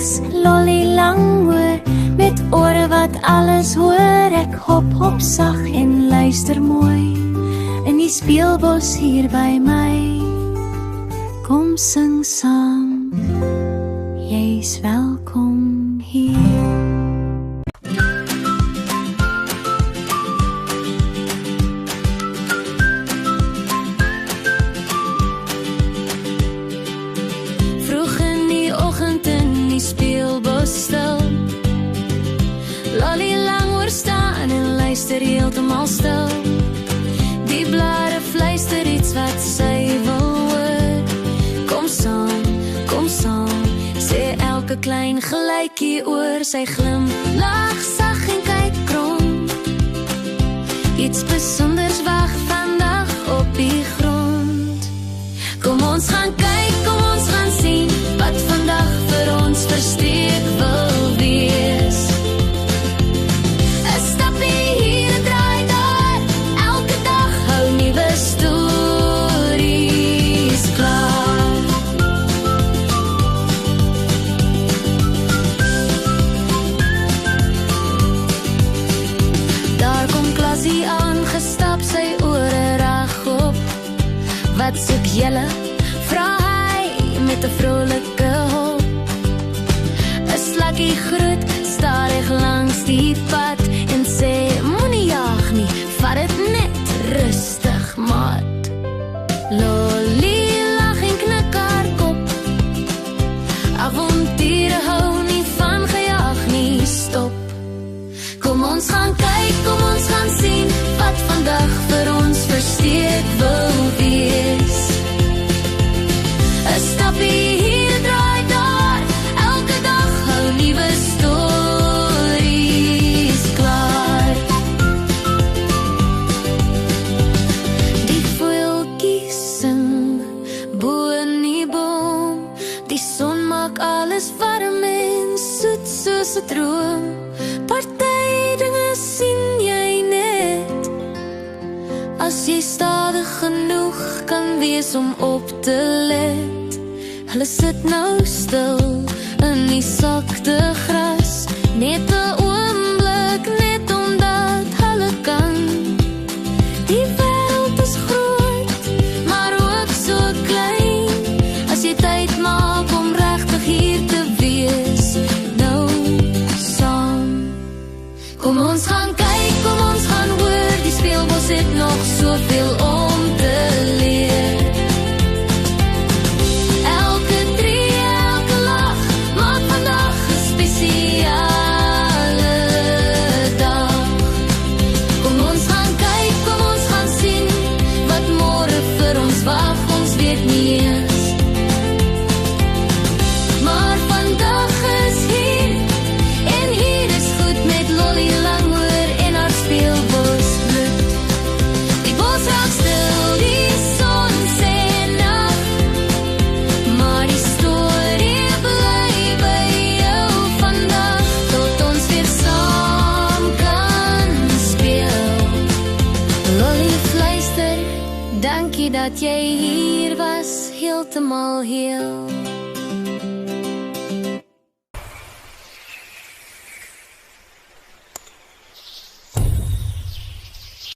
ek's Lolly Langhoor, met ore wat alles hoor. Ek hop hop sag en luister mooi, in die speelbos hier by my. Kom sing saam, jy's welkom hier. Vroeg in die oggend in die speelbos stil, Lolly Langhoor staan en luister heeltemal stil. Die blare fluister iets wat sy wil hoor. Kom saam, sê elke klein gelykie oor. Sy glimlag sag en kyk krom. Iets besonders wag vandag op die grond. Kom ons gaan kyk, kom ons gaan sien, wat vandag vir ons versteek wil wees. 'n stapie hier, 'n draai daar, elke dag hou nuwe stories klaar. Daar kom Klasie aangestap, sy ore regop. Wat soek julle? Vra hy met 'n vrolike hop. 'n slakkie groet, stadig langs die pad en sê, moenie jaag nie, vat dit net rustig, maat. Lolly lag en knik haar kop. Avonture hou nie van gejaag nie, stop. Kom ons gaan kyk, kom ons gaan sien, wat vandag vir ons versteek wil wees. 'n stapie hier, draai daar, elke dag hou nuwe stories klaar. Die voeltjies sing bo in die boom, die son maak alles warm en soet soos 'n droom. Party dinge sien jy net as jy stadig genoeg kan wees om op te let. Hulle sit nou stil in die sakte gras, net 'n oomblik, net omdat hulle kan. Die wêreld is groot, maar ook so klein, as jy tyd maak om regtig hier te wees, nou saam. Kom ons gaan kyk, kom ons gaan hoor, die speelbos het nog soveel om te leer. Elke tree, elke lach, maak vandag 'n spesiale dag. Kom ons gaan kyk, kom ons gaan sien, wat môre vir ons wag, ons weet nie eens. Maar vandag is hier, en hier is goed met Lolly Langhoor en haar speelbos bloed. Die bos raak stil, die son sê nag, maar die storie bly by jou vandag, tot ons weer saam kan speel. Lolly fluister, dankie dat jy hier was, heeltemal heel.